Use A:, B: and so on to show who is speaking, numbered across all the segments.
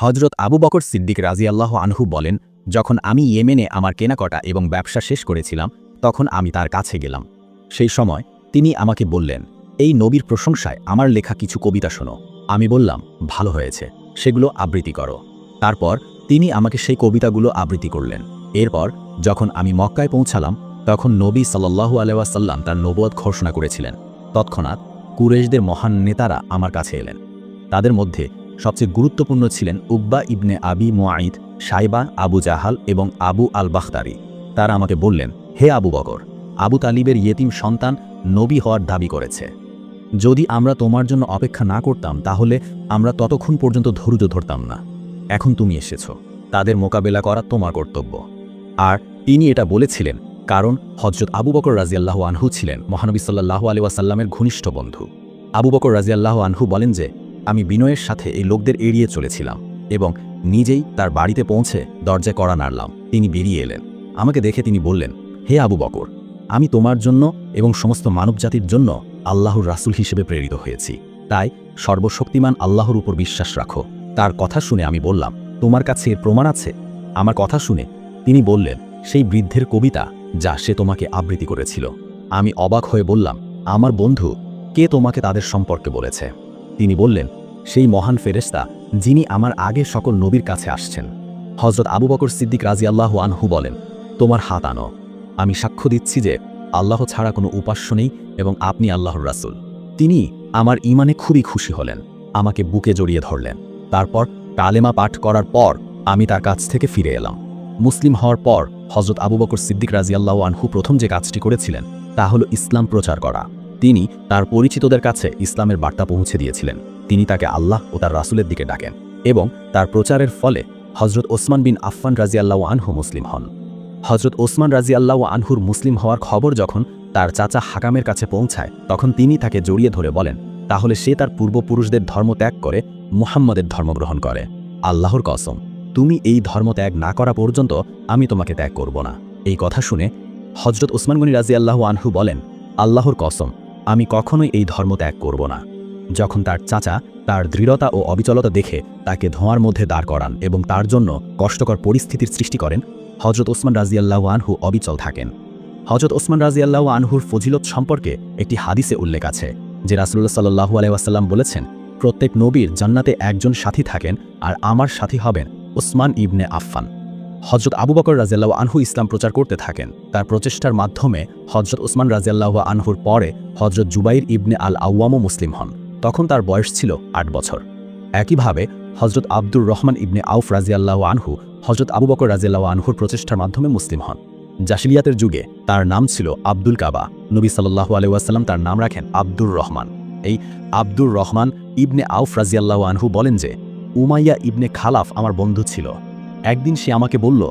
A: হজরত আবু বকর সিদ্দিক রাজিয়াল্লাহু আনহু বলেন, যখন আমি ইয়েমেনে আমার কেনাকাটা এবং ব্যবসা শেষ করেছিলাম তখন আমি তার কাছে গেলাম। সেই সময় তিনি আমাকে বললেন, এই নবীর প্রশংসায় আমার লেখা কিছু কবিতা শোনো। আমি বললাম, ভালো হয়েছে, সেগুলো আবৃত্তি করো। তারপর তিনি আমাকে সেই কবিতাগুলো আবৃত্তি করলেন। এরপর যখন আমি মক্কায় পৌঁছালাম তখন নবী সাল্লাল্লাহু আলাইহি ওয়াসাল্লাম তার নবুয়ত ঘোষণা করেছিলেন। তৎক্ষণাৎ কুরাইশদের মহান নেতারা আমার কাছে এলেন। তাদের মধ্যে সবচেয়ে গুরুত্বপূর্ণ ছিলেন উকবা ইবনে আবি মুআইদ, সাইবা, আবু জাহাল এবং আবু আল বাখতারি। তারা আমাকে বললেন, হে আবু বকর, আবু তালিবের ইয়েতিম সন্তান নবী হওয়ার দাবি করেছে। যদি আমরা তোমার জন্য অপেক্ষা না করতাম তাহলে আমরা ততক্ষণ পর্যন্ত ধৈর্য ধরতাম না। এখন তুমি এসেছ, তাদের মোকাবেলা করা তোমার কর্তব্য। আর তিনি এটা বলেছিলেন কারণ হযরত আবু বকর রাজিয়াল্লাহু আনহু ছিলেন মহানবী সাল্লাল্লাহু আলাইহি ওয়াসাল্লামের ঘনিষ্ঠ বন্ধু। আবু বকর রাজিয়াল্লাহু আনহু বলেন যে, আমি বিনয়ের সাথে এই লোকদের এড়িয়ে চলেছিলাম এবং নিজেই তার বাড়িতে পৌঁছে দরজায় কড়া নাড়লাম। তিনি বেরিয়ে এলেন। আমাকে দেখে তিনি বললেন, হে আবু বকর, আমি তোমার জন্য এবং সমস্ত মানবজাতির জন্য আল্লাহর রাসূল হিসেবে প্রেরিত হয়েছি, তাই সর্বশক্তিমান আল্লাহর উপর বিশ্বাস রাখো। তার কথা শুনে আমি বললাম, তোমার কাছে এর প্রমাণ আছে? আমার কথা শুনে তিনি বললেন, সেই বৃদ্ধের কবিতা যা সে তোমাকে আবৃত্তি করেছিল। আমি অবাক হয়ে বললাম, আমার বন্ধু, কে তোমাকে তাদের সম্পর্কে বলেছে? তিনি বললেন, সেই মহান ফেরেশতা যিনি আমার আগে সকল নবীর কাছে আসছেন। হযরত আবু বকর সিদ্দিক রাজিয়াল্লাহু আনহু বলেন, তোমার হাত আনো। আমি সাক্ষ্য দিচ্ছি যে আল্লাহ ছাড়া কোনো উপাস্য নেই এবং আপনি আল্লাহর রাসূল। তিনি আমার ঈমানে খুবই খুশি হলেন, আমাকে বুকে জড়িয়ে ধরলেন। তারপর কালেমা পাঠ করার পর আমি তার কাছ থেকে ফিরে এলাম। মুসলিম হওয়ার পর হযরত আবু বকর সিদ্দিক রাজিয়াল্লাহু আনহু প্রথম যে কাজটি করেছিলেন তা হল ইসলাম প্রচার করা। তিনি তার পরিচিতদের কাছে ইসলামের বার্তা পৌঁছে দিয়েছিলেন। তিনি তাকে আল্লাহ ও তার রাসূলের দিকে ডাকেন এবং তার প্রচারের ফলে হযরত ওসমান বিন আফফান রাজিয়াল্লাহু আনহু মুসলিম হন। হযরত ওসমান রাজিয়াল্লাহু আনহুর মুসলিম হওয়ার খবর যখন তার চাচা হাকামের কাছে পৌঁছায় তখন তিনি তাকে জড়িয়ে ধরে বলেন, তাহলে সে তার পূর্বপুরুষদের ধর্ম ত্যাগ করে মুহাম্মদের ধর্ম গ্রহণ করে। আল্লাহর কসম, তুমি এই ধর্ম ত্যাগ না করা পর্যন্ত আমি তোমাকে ত্যাগ করব না। এই কথা শুনে হযরত ওসমান গনি রাজিয়াল্লাহু আনহু বলেন, আল্লাহর কসম, আমি কখনোই এই ধর্ম ত্যাগ করব না। যখন তার চাচা তার দৃঢ়তা ও অবিচলতা দেখে তাকে ধোঁয়ার মধ্যে দাঁড় করান এবং তার জন্য কষ্টকর পরিস্থিতির সৃষ্টি করেন, হযরত ওসমান রাজিয়াল্লাহু আনহু অবিচল থাকেন। হযরত ওসমান রাজিয়াল্লাহু আনহুর ফজিলত সম্পর্কে একটি হাদিসে উল্লেখ আছে যে রাসূলুল্লাহ সাল্লাল্লাহু আলাইহি ওয়াসাল্লাম বলেছেন, প্রত্যেক নবীর জান্নাতে একজন সাথী থাকেন আর আমার সাথী হবেন ওসমান ইবনে আফফান। হযরত আবু বকর রাজিয়াল্লাহু আনহু ইসলাম প্রচার করতে থাকেন। তার প্রচেষ্টার মাধ্যমে হযরত ওসমান রাজিয়াল্লাহু আনহুর পরে হযরত জুবাইর ইবনে আল আওয়ামও মুসলিম হন। তখন তার বয়স ছিল ৮ বছর। একইভাবে হযরত আব্দুর রহমান ইবনে আউফ রাজিয়াল্লাহু আনহু হযরত আবু বকর রাজিয়াল্লাহু আনহুর প্রচেষ্টার মাধ্যমে মুসলিম হন। জাহিলিয়াতের যুগে তার নাম ছিল আব্দুল কাবা। নবী সাল্লাল্লাহু আলাইহি ওয়াসাল্লাম তার নাম রাখেন আব্দুর রহমান। এই আব্দুর রহমান ইবনে আউফ রাজিয়াল্লাহু আনহু বলেন যে, উমাইয়া ইবনে খালাফ আমার বন্ধু ছিল। একদিন সে আমাকে বলল,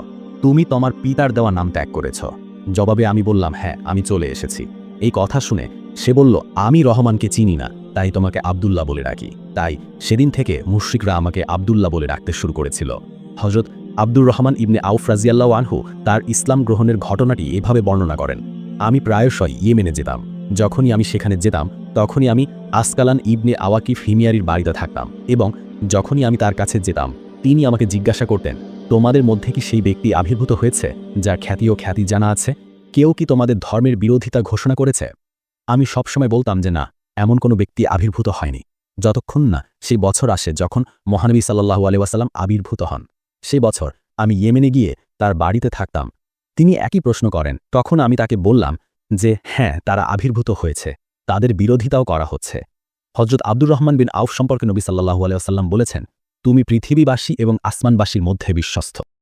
A: তুমি তোমার পিতার দেওয়া নাম ত্যাগ করেছ। জবাবে আমি বললাম, হ্যাঁ, আমি চলে এসেছি। এই কথা শুনে সে বলল, আমি রহমানকে চিনি না, তাই তোমাকে আব্দুল্লাহ বলে ডাকি। তাই সেদিন থেকে মুশরিকরা আমাকে আব্দুল্লাহ বলে ডাকতে শুরু করেছিল। হযরত আব্দুর রহমান ইবনে আউফ রাজিয়াল্লাহু আনহু তার ইসলাম গ্রহণের ঘটনাটি এভাবে বর্ণনা করেন, আমি প্রায়শই ইয়েমেনে যেতাম। যখনই আমি সেখানে যেতাম তখনই আমি আসকালান ইবনে আওয়াকিফ হিমিয়ারির বাড়িতে থাকতাম এবং যখনই আমি তার কাছে যেতাম তিনি আমাকে জিজ্ঞাসা করতেন, তোমাদের মধ্যে কি সেই ব্যক্তি আবির্ভূত হয়েছে যার খ্যাতি ও খ্যাতি জানা আছে? কেউ কি তোমাদের ধর্মের বিরোধিতা ঘোষণা করেছে? আমি সবসময় বলতাম যে না, এমন কোনো ব্যক্তি আবির্ভূত হয়নি, যতক্ষণ না সেই বছর আসে যখন মহানবী সাল্লাল্লাহু আলাইহি ওয়াসাল্লাম আবির্ভূত হন। সেই বছর আমি ইয়েমেনে গিয়ে তার বাড়িতে থাকতাম। তিনি একই প্রশ্ন করেন, তখন আমি তাকে বললাম যে হ্যাঁ, তারা আবির্ভূত হয়েছে, তাদের বিরোধিতাও করা হচ্ছে। হযরত আব্দুর রহমান বিন আউফ সম্পর্কে নবী সাল্লাল্লাহু আলাইহি ওয়াসাল্লাম বলেছেন, তুমি পৃথিবীবাসী এবং আসমানবাসীর মধ্যে বিশ্বস্ত।